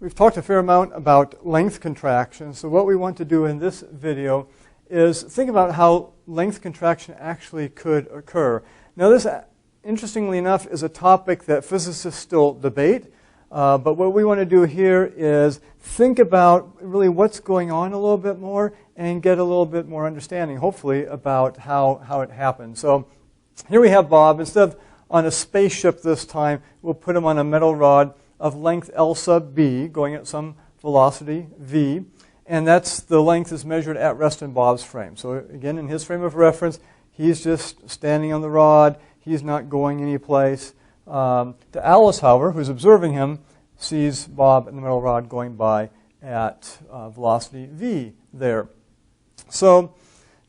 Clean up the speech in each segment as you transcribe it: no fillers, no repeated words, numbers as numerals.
We've talked a fair amount about length contraction. So what we want to do in this video is think about how length contraction actually could occur. Now this, interestingly enough, is a topic that physicists still debate. But what we want to do here is think about really what's going on a little bit more and get a little bit more understanding, hopefully, about how it happens. So here we have Bob. Instead of on a spaceship this time, we'll put him on a metal rod of length L sub b, going at some velocity v. And that's the length is measured at rest in Bob's frame. So again, in his frame of reference, he's just standing on the rod. He's not going anyplace. To Alice, however, who's observing him, sees Bob and the metal rod going by at velocity v there. So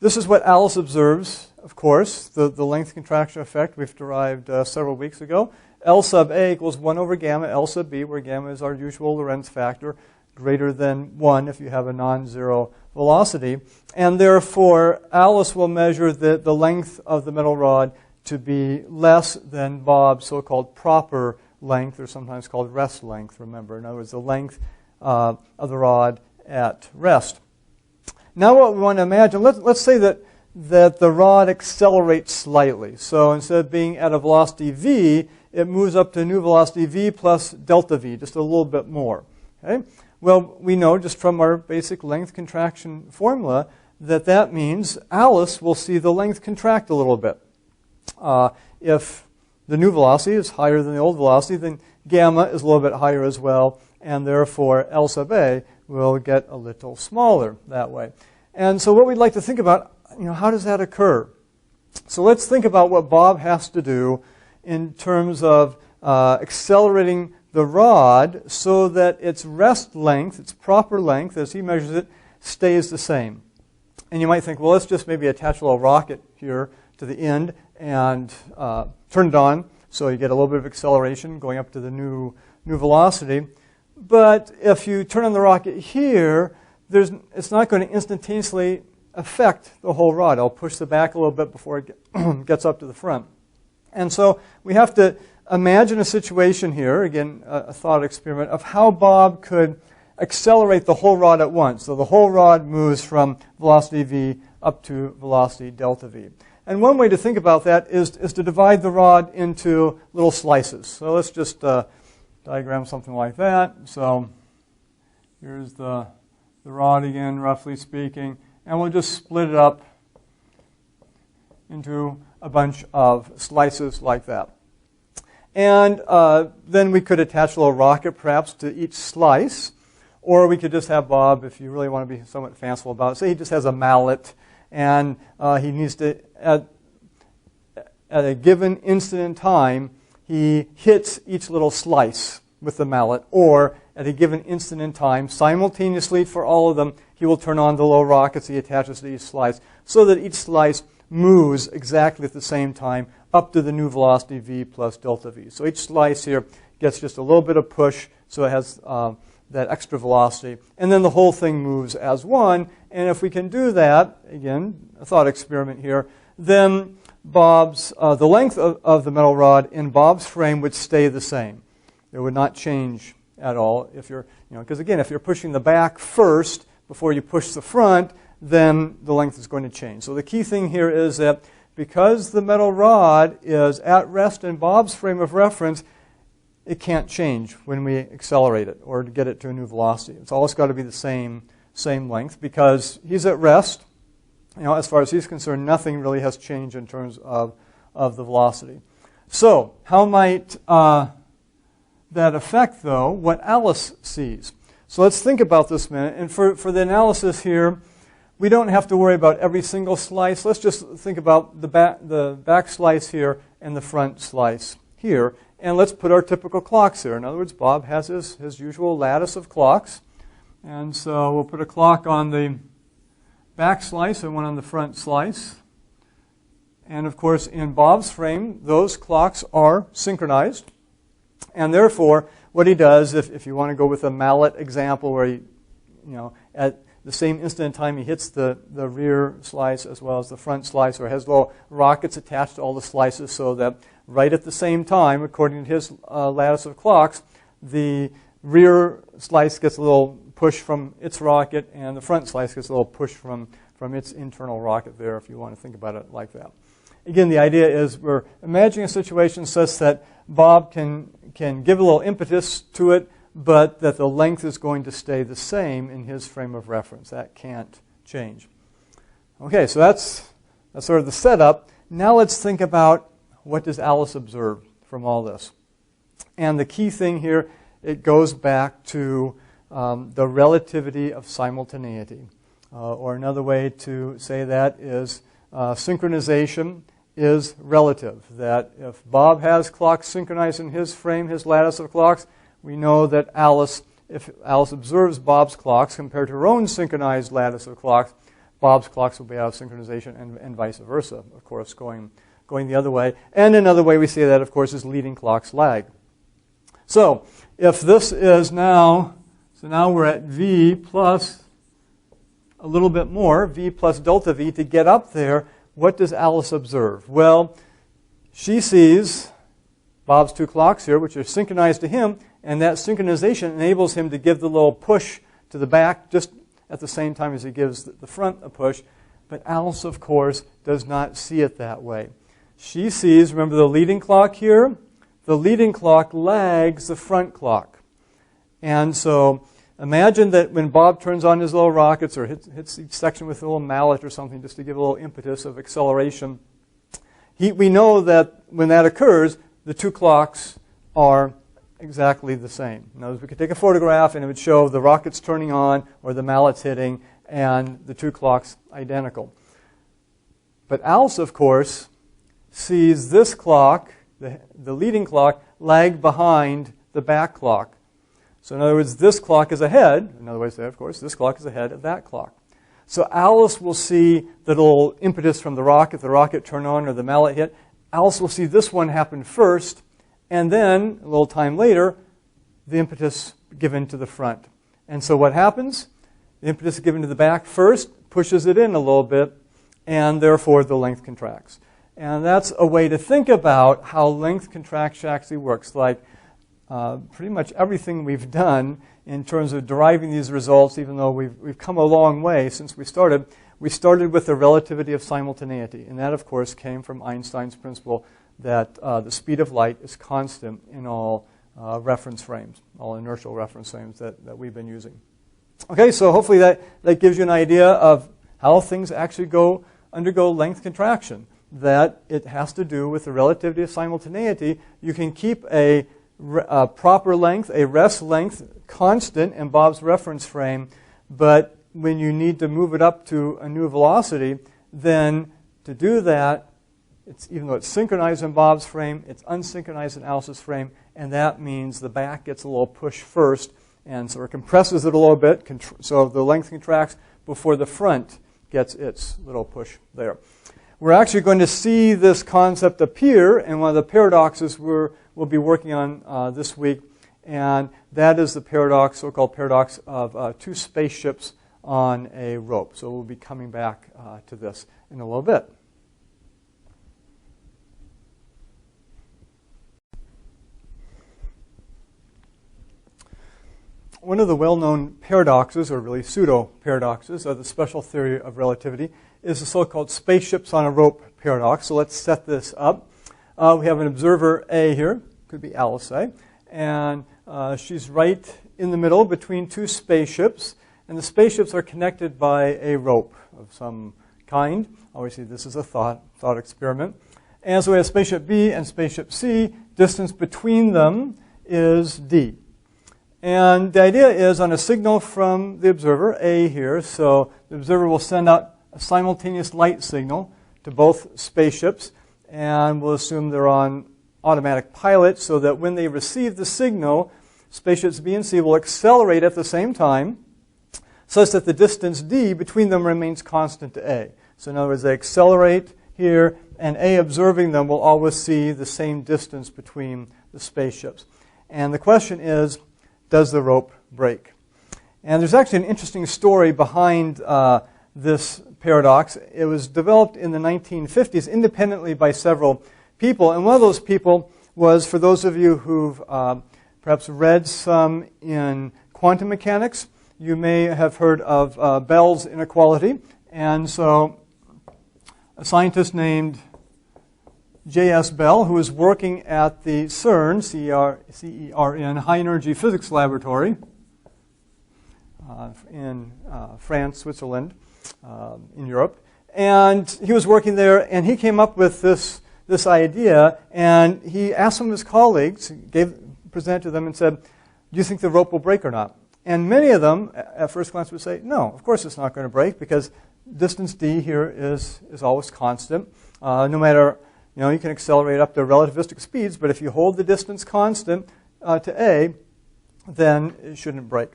this is what Alice observes, of course, the length contraction effect we've derived several weeks ago. L sub a equals 1 over gamma L sub b, where gamma is our usual Lorentz factor, greater than 1 if you have a non-zero velocity. And therefore, Alice will measure the length of the metal rod to be less than Bob's so-called proper length, or sometimes called rest length, remember. In other words, the length of the rod at rest. Now what we want to imagine, let's say that the rod accelerates slightly. So instead of being at a velocity v, it moves up to a new velocity v plus delta v, just a little bit more. Okay? Well, we know just from our basic length contraction formula that means Alice will see the length contract a little bit. If the new velocity is higher than the old velocity, then gamma is a little bit higher as well, and therefore L sub a will get a little smaller that way. And so what we'd like to think about, how does that occur? So let's think about what Bob has to do in terms of accelerating the rod so that its rest length, its proper length, as he measures it, stays the same. And you might think, well, let's just maybe attach a little rocket here to the end and turn it on so you get a little bit of acceleration going up to the new velocity. But if you turn on the rocket here, it's not going to instantaneously affect the whole rod. I'll push the back a little bit before it gets up to the front. And so we have to imagine a situation here, again, a thought experiment, of how Bob could accelerate the whole rod at once. So the whole rod moves from velocity v up to velocity delta v. And one way to think about that is to divide the rod into little slices. So let's just diagram something like that. So here's the rod again, roughly speaking. And we'll just split it up into a bunch of slices like that. And then we could attach a little rocket perhaps to each slice. Or we could just have Bob, if you really want to be somewhat fanciful about it, say he just has a mallet and he needs to, at a given instant in time, he hits each little slice with the mallet. Or at a given instant in time, simultaneously for all of them, he will turn on the little rockets he attaches to each slice so that each slice moves exactly at the same time up to the new velocity v plus delta v. So each slice here gets just a little bit of push, so it has that extra velocity. And then the whole thing moves as one. And if we can do that, again, a thought experiment here, then the length of the metal rod in Bob's frame would stay the same. It would not change at all. If you're, because again, if you're pushing the back first before you push the front, then the length is going to change. So the key thing here is that because the metal rod is at rest in Bob's frame of reference, it can't change when we accelerate it or to get it to a new velocity. It's always got to be the same length because he's at rest. As far as he's concerned, nothing really has changed in terms of the velocity. So how might that affect, though, what Alice sees? So let's think about this a minute. And for the analysis here, we don't have to worry about every single slice. Let's just think about the back slice here and the front slice here. And let's put our typical clocks here. In other words, Bob has his usual lattice of clocks. And so we'll put a clock on the back slice and one on the front slice. And of course, in Bob's frame, those clocks are synchronized. And therefore, what he does, if you want to go with a mallet example where he, at the same instant in time he hits the rear slice as well as the front slice, or has little rockets attached to all the slices so that right at the same time, according to his lattice of clocks, the rear slice gets a little push from its rocket, and the front slice gets a little push from its internal rocket there, if you want to think about it like that. Again, the idea is we're imagining a situation such that Bob can give a little impetus to it, but that the length is going to stay the same in his frame of reference. That can't change. Okay, so that's sort of the setup. Now let's think about what does Alice observe from all this. And the key thing here, it goes back to the relativity of simultaneity. Or another way to say that is synchronization is relative. That if Bob has clocks synchronized in his frame, his lattice of clocks, we know that if Alice observes Bob's clocks compared to her own synchronized lattice of clocks, Bob's clocks will be out of synchronization and vice versa, of course, going the other way. And another way we say that, of course, is leading clocks lag. So if this is now we're at V plus a little bit more, V plus delta V. To get up there, what does Alice observe? Well, she sees Bob's two clocks here, which are synchronized to him, and that synchronization enables him to give the little push to the back just at the same time as he gives the front a push. But Alice, of course, does not see it that way. She sees, remember the leading clock here? The leading clock lags the front clock. And so imagine that when Bob turns on his little rockets or hits each section with a little mallet or something just to give a little impetus of acceleration, we know that when that occurs, the two clocks are exactly the same. In other words, we could take a photograph and it would show the rockets turning on or the mallets hitting and the two clocks identical. But Alice, of course, sees this clock, the leading clock, lag behind the back clock. So in other words, this clock is ahead. Another way to say it, of course, this clock is ahead of that clock. So Alice will see the little impetus from the rocket turn on or the mallet hit. Alice will see this one happen first, and then, a little time later, the impetus given to the front. And so what happens? The impetus given to the back first pushes it in a little bit, and therefore the length contracts. And that's a way to think about how length contraction actually works. Like pretty much everything we've done in terms of deriving these results, even though we've come a long way since we started with the relativity of simultaneity. And that, of course, came from Einstein's principle that the speed of light is constant in all reference frames, all inertial reference frames that we've been using. Okay, so hopefully that gives you an idea of how things actually undergo length contraction, that it has to do with the relativity of simultaneity. You can keep a proper length, a rest length, constant in Bob's reference frame, but when you need to move it up to a new velocity, then to do that, even though it's synchronized in Bob's frame, it's unsynchronized in Alice's frame, and that means the back gets a little push first, and so it compresses it a little bit, so the length contracts before the front gets its little push there. We're actually going to see this concept appear in one of the paradoxes we'll be working on this week, and that is the paradox, so-called paradox of two spaceships on a rope. So we'll be coming back to this in a little bit. One of the well-known paradoxes, or really pseudo-paradoxes, of the special theory of relativity is the so-called spaceships on a rope paradox. So let's set this up. We have an observer A here, could be Alice A, and she's right in the middle between two spaceships, and the spaceships are connected by a rope of some kind. Obviously, this is a thought experiment. And so we have spaceship B and spaceship C. Distance between them is d. And the idea is on a signal from the observer, A here, so the observer will send out a simultaneous light signal to both spaceships, and we'll assume they're on automatic pilot so that when they receive the signal, spaceships B and C will accelerate at the same time such that the distance d between them remains constant to A. So in other words, they accelerate here, and A observing them will always see the same distance between the spaceships. And the question is, does the rope break? And there's actually an interesting story behind this paradox. It was developed in the 1950s independently by several people. And one of those people was, for those of you who've perhaps read some in quantum mechanics. You may have heard of Bell's inequality. And so a scientist named J.S. Bell, who is working at the CERN, C-E-R-N, High Energy Physics Laboratory in France, Switzerland, in Europe. And he was working there, and he came up with this idea, and he asked some of his colleagues, presented to them and said, do you think the rope will break or not? And many of them, at first glance, would say, no, of course it's not going to break, because distance d here is always constant. No matter, you can accelerate up to relativistic speeds, but if you hold the distance constant to a, then it shouldn't break.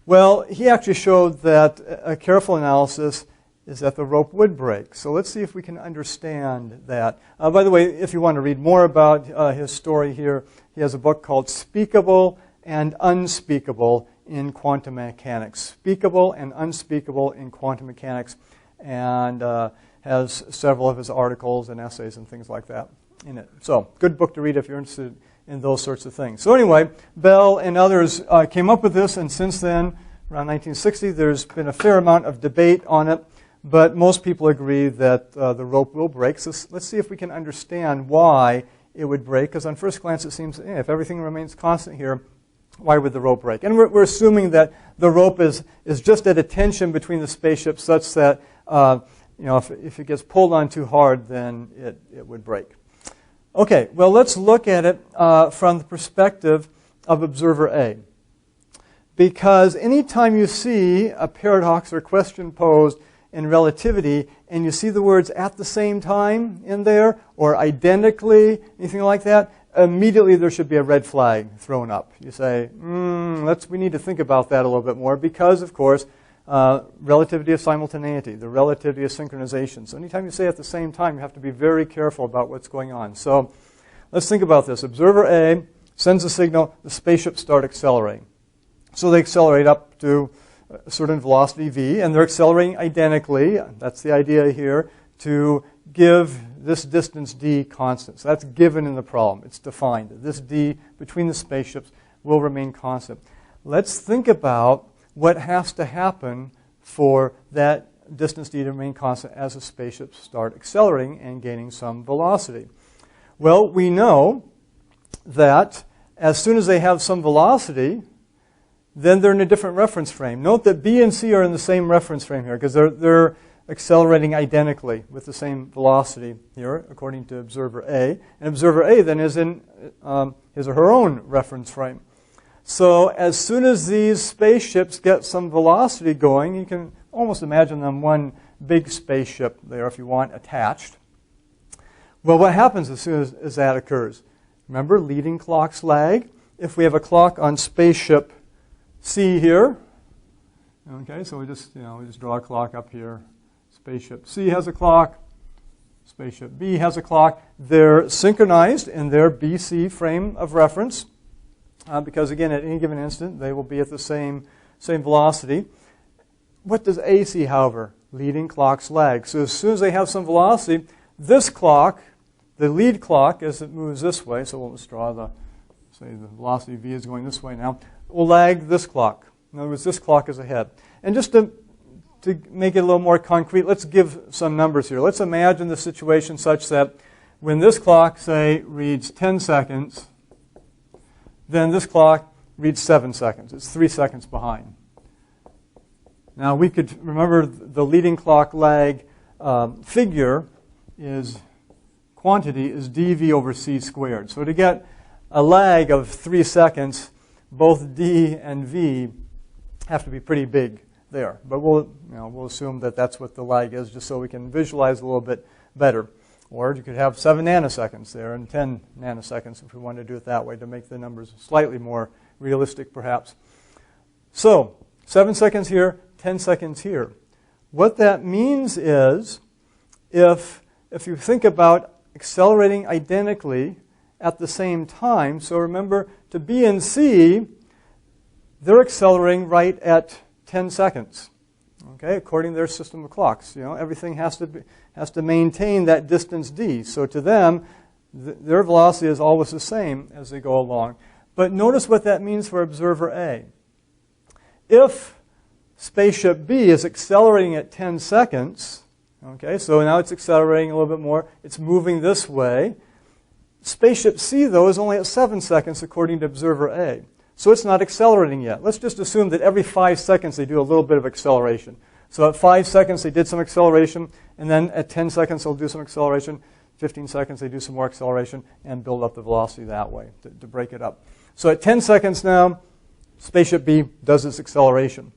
Well, he actually showed that a careful analysis is that the rope would break. So let's see if we can understand that. By the way, if you want to read more about his story here, he has a book called Speakable and Unspeakable in Quantum Mechanics. Speakable and Unspeakable in Quantum Mechanics, and has several of his articles and essays and things like that in it. So, good book to read if you're interested in those sorts of things. So anyway, Bell and others came up with this, and since then, around 1960, there's been a fair amount of debate on it, but most people agree that the rope will break. So let's see if we can understand why it would break, because on first glance it seems, if everything remains constant here, why would the rope break? And we're assuming that the rope is just at a tension between the spaceships such that if it gets pulled on too hard, then it would break. Okay, well, let's look at it from the perspective of observer A. Because anytime you see a paradox or question posed in relativity and you see the words at the same time in there or identically, anything like that, immediately there should be a red flag thrown up. You say, we need to think about that a little bit more because, of course, relativity of simultaneity, the relativity of synchronization. So anytime you say at the same time, you have to be very careful about what's going on. So let's think about this. Observer A sends a signal, the spaceships start accelerating. So they accelerate up to a certain velocity v, and they're accelerating identically, that's the idea here, to give this distance d constant. So that's given in the problem. It's defined. This d between the spaceships will remain constant. Let's think about what has to happen for that distance d to remain constant as the spaceships start accelerating and gaining some velocity. Well, we know that as soon as they have some velocity, then they're in a different reference frame. Note that B and C are in the same reference frame here because they're accelerating identically with the same velocity here, according to observer A. And observer A then is in his or her own reference frame. So as soon as these spaceships get some velocity going, you can almost imagine them one big spaceship there, if you want, attached. Well, what happens as soon as that occurs? Remember, leading clocks lag. If we have a clock on spaceship C here, okay, so we just draw a clock up here. Spaceship C has a clock. Spaceship B has a clock. They're synchronized in their BC frame of reference because, again, at any given instant, they will be at the same velocity. What does A see, however? Leading clocks lag. So as soon as they have some velocity, this clock, the lead clock, as it moves this way, so we'll just draw say the velocity v is going this way now, will lag this clock. In other words, this clock is ahead. And just to make it a little more concrete, let's give some numbers here. Let's imagine the situation such that when this clock, say, reads 10 seconds, then this clock reads 7 seconds. It's 3 seconds behind. Now, we could remember the leading clock lag figure is quantity is dv over c squared. So to get a lag of 3 seconds, both d and v have to be pretty big there. But we'll assume that that's what the lag is, just so we can visualize a little bit better. Or you could have 7 nanoseconds there and 10 nanoseconds if we want to do it that way to make the numbers slightly more realistic, perhaps. So 7 seconds here, 10 seconds here. What that means is if you think about accelerating identically at the same time, so remember, to B and C, they're accelerating right at 10 seconds, okay, according to their system of clocks. Everything has to maintain that distance d. So to them, their velocity is always the same as they go along. But notice what that means for observer A. If spaceship B is accelerating at 10 seconds, okay, so now it's accelerating a little bit more, it's moving this way. Spaceship C, though, is only at 7 seconds according to observer A. So it's not accelerating yet. Let's just assume that every 5 seconds they do a little bit of acceleration. So at 5 seconds they did some acceleration, and then at 10 seconds they'll do some acceleration. 15 seconds they do some more acceleration and build up the velocity that way to break it up. So at 10 seconds now, spaceship B does its acceleration.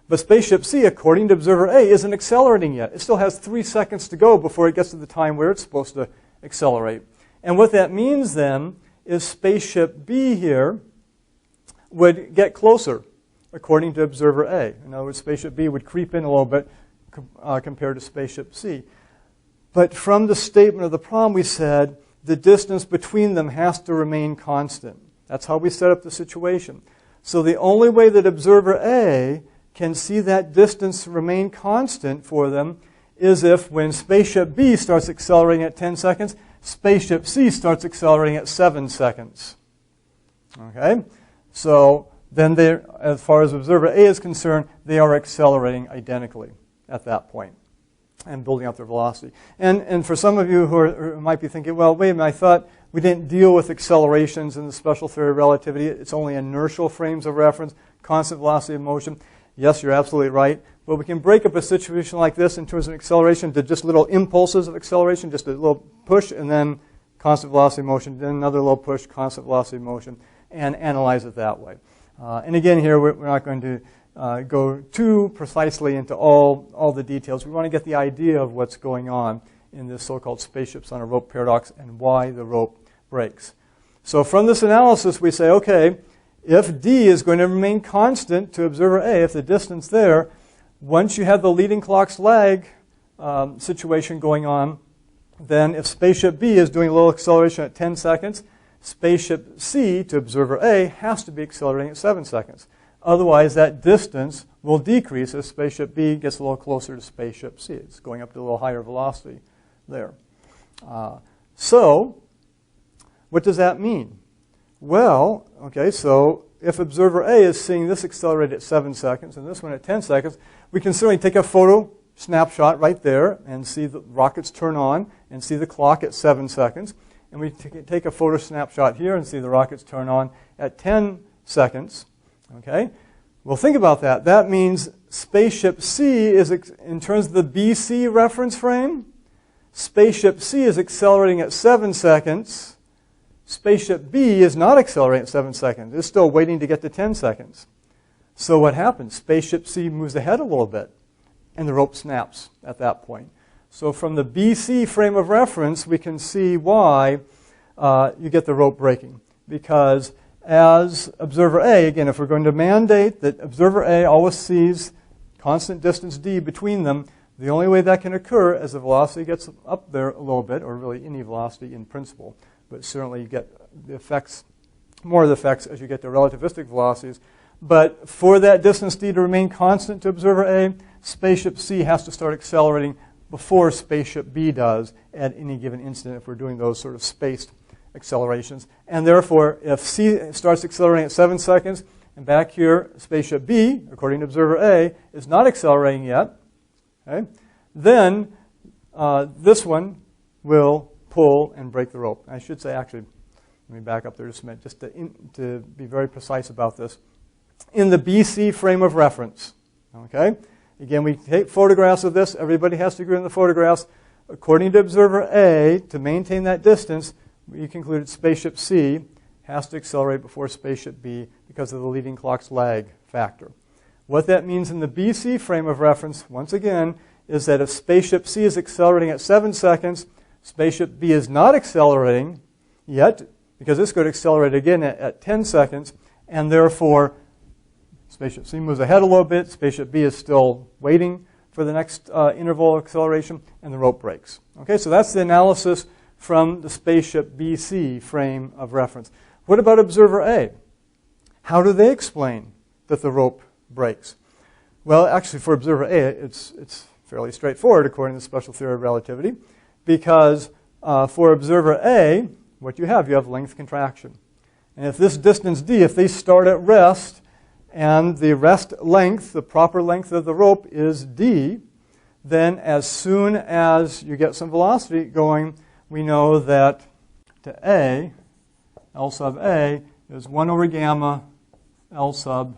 But spaceship C, according to observer A, isn't accelerating yet. It still has 3 seconds to go before it gets to the time where it's supposed to accelerate. And what that means then is spaceship B here would get closer, according to observer A. In other words, spaceship B would creep in a little bit compared to spaceship C. But from the statement of the problem, we said the distance between them has to remain constant. That's how we set up the situation. So the only way that observer A can see that distance remain constant for them is if when spaceship B starts accelerating at 10 seconds, spaceship C starts accelerating at 7 seconds. Okay? So then, as far as observer A is concerned, they are accelerating identically at that point and building up their velocity. And for some of you who might be thinking, well, wait a minute, I thought we didn't deal with accelerations in the special theory of relativity. It's only inertial frames of reference, constant velocity of motion. Yes, you're absolutely right. But we can break up a situation like this in terms of acceleration to just little impulses of acceleration, just a little push and then constant velocity of motion, then another little push, constant velocity of motion, and analyze it that way. And again, here we're not going to go too precisely into all the details. We want to get the idea of what's going on in this so-called spaceships on a rope paradox and why the rope breaks. So from this analysis, we say, okay, if D is going to remain constant to observer A, if the distance there, once you have the leading clock's lag situation going on, then if spaceship B is doing a little acceleration at 10 seconds, spaceship C to observer A has to be accelerating at 7 seconds. Otherwise, that distance will decrease as spaceship B gets a little closer to spaceship C. It's going up to a little higher velocity there. So, what does that mean? Well, okay, so if observer A is seeing this accelerate at 7 seconds and this one at 10 seconds, we can certainly take a photo snapshot right there and see the rockets turn on and see the clock at 7 seconds. And we take a photo snapshot here and see the rockets turn on at 10 seconds. Okay? Well, think about that. That means spaceship C is, in terms of the BC reference frame, spaceship C is accelerating at 7 seconds. Spaceship B is not accelerating at 7 seconds. It's still waiting to get to 10 seconds. So what happens? Spaceship C moves ahead a little bit, and the rope snaps at that point. So from the BC frame of reference, we can see why you get the rope breaking. Because as observer A, again, if we're going to mandate that observer A always sees constant distance d between them, the only way that can occur as the velocity gets up there a little bit, or really any velocity in principle, but certainly you get the effects, more of the effects as you get to relativistic velocities. But for that distance d to remain constant to observer A, spaceship C has to start accelerating before spaceship B does at any given instant if we're doing those sort of spaced accelerations. And therefore, if C starts accelerating at 7 seconds, and back here, spaceship B, according to observer A, is not accelerating yet, okay, then this one will pull and break the rope. I should say, actually, let me back up there just a minute, just to be very precise about this. In the BC frame of reference, okay, again, we take photographs of this. Everybody has to agree on the photographs. According to observer A, to maintain that distance, we concluded spaceship C has to accelerate before spaceship B because of the leading clock's lag factor. What that means in the BC frame of reference, once again, is that if spaceship C is accelerating at 7 seconds, spaceship B is not accelerating yet because it's going to accelerate again at 10 seconds, and therefore spaceship C moves ahead a little bit, spaceship B is still waiting for the next interval of acceleration, and the rope breaks. Okay, so that's the analysis from the spaceship BC frame of reference. What about observer A? How do they explain that the rope breaks? Well, actually, for observer A, it's fairly straightforward according to the special theory of relativity, because for observer A, what you have length contraction. And if this distance d, if they start at rest, and the rest length, the proper length of the rope is d, then as soon as you get some velocity going, we know that to A, L sub A, is 1 over gamma L sub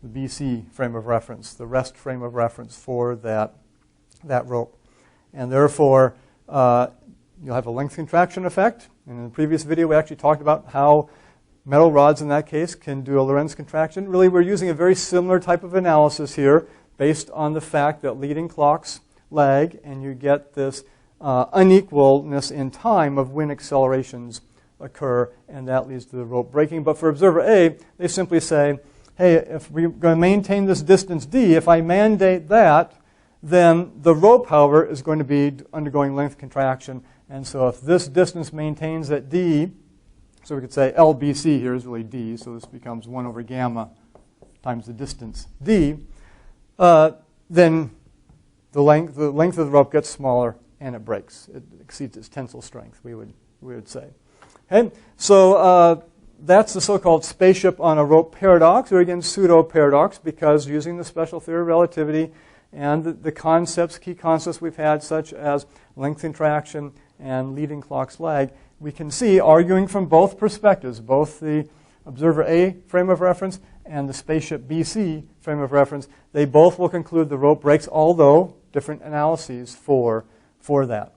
the BC frame of reference, the rest frame of reference for that rope. And therefore, you'll have a length contraction effect. And in the previous video, we actually talked about how metal rods in that case can do a Lorentz contraction. Really, we're using a very similar type of analysis here based on the fact that leading clocks lag, and you get this unequalness in time of when accelerations occur, and that leads to the rope breaking. But for observer A, they simply say, hey, if we're going to maintain this distance d, if I mandate that, then the rope, however, is going to be undergoing length contraction. And so if this distance maintains at d, so we could say LBC here is really d, so this becomes 1 over gamma times the distance d, then the length of the rope gets smaller and it breaks. It exceeds its tensile strength, we would say. Okay, so that's the so-called spaceship on a rope paradox, or again pseudo-paradox, because using the special theory of relativity and the concepts, key concepts we've had, such as length contraction and leading clock's lag, we can see, arguing from both perspectives, both the observer A frame of reference and the spaceship BC frame of reference, they both will conclude the rope breaks, although different analyses for that.